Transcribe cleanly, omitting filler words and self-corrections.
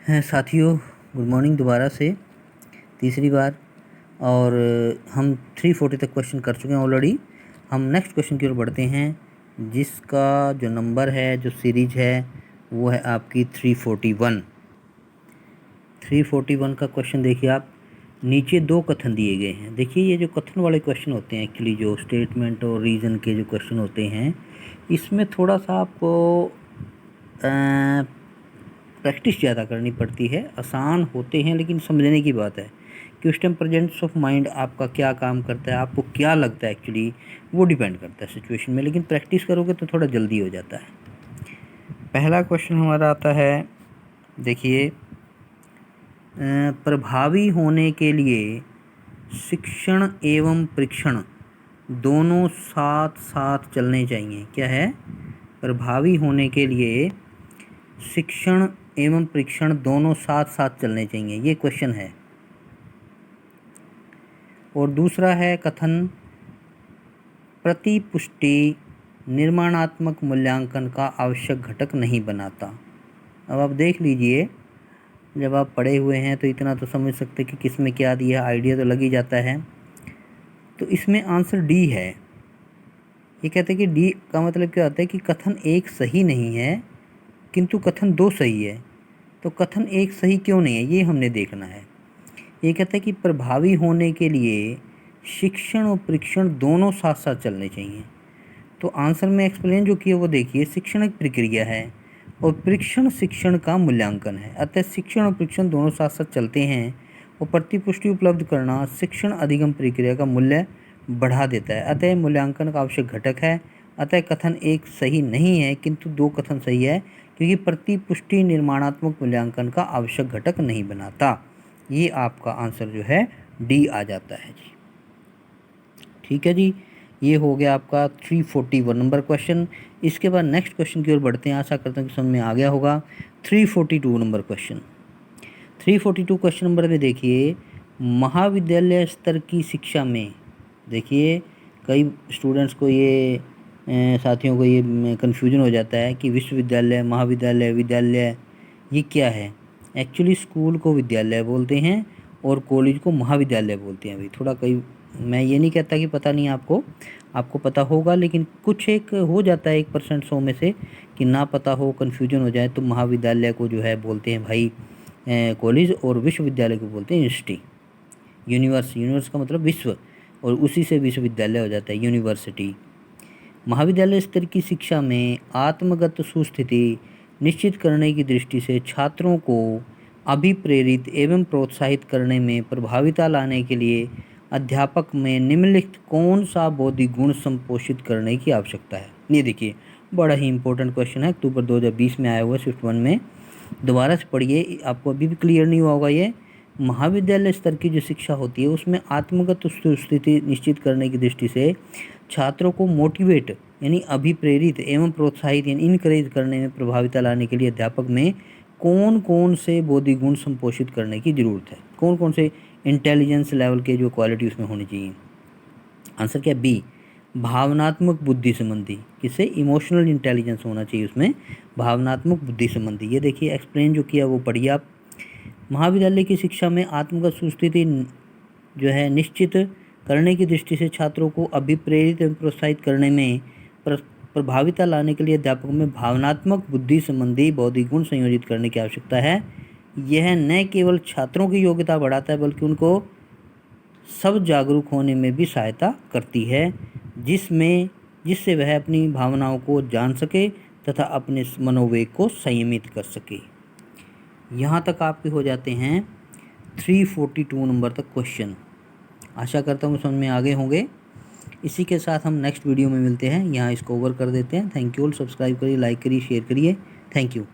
हैं साथियों, good morning दोबारा से तीसरी बार। और हम 340 तक क्वेश्चन कर चुके हैं ऑलरेडी। हम नेक्स्ट क्वेश्चन की ओर बढ़ते हैं, जिसका जो नंबर है, जो सीरीज है, वो है आपकी 341। 341 का क्वेश्चन देखिए आप। नीचे दो कथन दिए गए हैं। देखिए, ये जो कथन वाले क्वेश्चन होते हैं, एक्चुअली जो स्टेटमेंट और रीज़न के जो क्वेश्चन होते हैं, इसमें थोड़ा सा आपको प्रैक्टिस ज़्यादा करनी पड़ती है। आसान होते हैं लेकिन समझने की बात है कि उस टाइम प्रेजेंस ऑफ माइंड आपका क्या काम करता है, आपको क्या लगता है, एक्चुअली वो डिपेंड करता है सिचुएशन में। लेकिन प्रैक्टिस करोगे तो थोड़ा जल्दी हो जाता है। पहला क्वेश्चन हमारा आता है, देखिए, प्रभावी होने के लिए शिक्षण एवं परीक्षण दोनों साथ साथ चलने चाहिए। क्या है? प्रभावी होने के लिए शिक्षण एवं परीक्षण दोनों साथ साथ चलने चाहिए, ये क्वेश्चन है। और दूसरा है कथन, प्रतिपुष्टि निर्माणात्मक मूल्यांकन का आवश्यक घटक नहीं बनाता। अब आप देख लीजिए, जब आप पढ़े हुए हैं तो इतना तो समझ सकते कि किस में क्या दिया, आइडिया तो लग ही जाता है। तो इसमें आंसर डी है। ये कहते हैं कि डी का मतलब क्या होता है कि कथन एक सही नहीं है किंतु कथन दो सही है। तो कथन एक सही क्यों नहीं है, ये हमने देखना है। ये कहता है कि प्रभावी होने के लिए शिक्षण और परीक्षण दोनों साथ साथ चलने चाहिए। तो आंसर में एक्सप्लेन जो किया वो देखिए, शिक्षण एक प्रक्रिया है और परीक्षण शिक्षण का मूल्यांकन है। अतः शिक्षण और परीक्षण दोनों साथ साथ चलते हैं और प्रतिपुष्टि उपलब्ध करना शिक्षण अधिगम प्रक्रिया का मूल्य बढ़ा देता है। अतः मूल्यांकन का आवश्यक घटक है। अतः कथन एक सही नहीं है किंतु दो कथन सही है, क्योंकि प्रतिपुष्टि निर्माणात्मक मूल्यांकन का आवश्यक घटक नहीं बनाता। ये आपका आंसर जो है डी आ जाता है जी। ठीक है जी, ये हो गया आपका 341 नंबर क्वेश्चन। इसके बाद नेक्स्ट क्वेश्चन की ओर बढ़ते हैं। आशा करता हूँ कि समझ में आ गया होगा। 342 नंबर क्वेश्चन। 342 क्वेश्चन नंबर में देखिए, महाविद्यालय स्तर की शिक्षा में, देखिए कई स्टूडेंट्स को ये साथियों को ये कन्फ्यूजन हो जाता है कि विश्वविद्यालय, महाविद्यालय, विद्यालय ये क्या है। एक्चुअली स्कूल को विद्यालय बोलते हैं और कॉलेज को महाविद्यालय बोलते हैं। अभी थोड़ा कई, मैं ये नहीं कहता कि पता नहीं आपको पता होगा, लेकिन कुछ एक हो जाता है 1% 100 में से कि ना पता हो, कन्फ्यूजन हो जाए। तो महाविद्यालय को जो है बोलते हैं भाई कॉलेज, और विश्वविद्यालय को बोलते हैं यूनिवर्सिटी। यूनिवर्स का मतलब विश्व, और उसी से विश्वविद्यालय हो जाता है यूनिवर्सिटी। महाविद्यालय स्तर की शिक्षा में आत्मगत सुस्थिति निश्चित करने की दृष्टि से छात्रों को अभिप्रेरित एवं प्रोत्साहित करने में प्रभाविता लाने के लिए अध्यापक में निम्नलिखित कौन सा बौद्धिक गुण संपोषित करने की आवश्यकता है। ये देखिए, बड़ा ही इंपॉर्टेंट क्वेश्चन है, अक्टूबर 2020 में आया हुआ शिफ्ट 1 में। दोबारा से पढ़िए, आपको अभी भी क्लियर नहीं हुआ होगा ये। महाविद्यालय स्तर की जो शिक्षा होती है उसमें आत्मगत स्थिति निश्चित करने की दृष्टि से छात्रों को मोटिवेट यानी अभिप्रेरित एवं प्रोत्साहित यानी इनकरेज करने में प्रभाविता लाने के लिए अध्यापक में कौन कौन से बौद्धिक गुण संपोषित करने की ज़रूरत है, कौन कौन से इंटेलिजेंस लेवल के जो क्वालिटी उसमें होनी चाहिए। आंसर क्या है? बी, भावनात्मक बुद्धि संबंधी। किससे? इमोशनल इंटेलिजेंस होना चाहिए उसमें, भावनात्मक बुद्धि संबंधी। ये देखिए एक्सप्लेन जो किया वो पढ़िए आप। महाविद्यालय की शिक्षा में आत्मगत सुस्थिति जो है निश्चित करने की दृष्टि से छात्रों को अभिप्रेरित एवं प्रोत्साहित करने में प्रभाविता लाने के लिए अध्यापकों में भावनात्मक बुद्धि संबंधी बौद्धिक गुण संयोजित करने की आवश्यकता है। यह न केवल छात्रों की योग्यता बढ़ाता है बल्कि उनको सब जागरूक होने में भी सहायता करती है, जिससे वह अपनी भावनाओं को जान सके तथा अपने मनोवेग को संयमित कर सके। यहाँ तक आपके हो जाते हैं 342 नंबर तक क्वेश्चन। आशा करता हूँ समझ में आ गए होंगे। इसी के साथ हम नेक्स्ट वीडियो में मिलते हैं। यहाँ इसको ओवर कर देते हैं। Thank you all. सब्सक्राइब करिए, लाइक करिए, शेयर करिए। Thank you.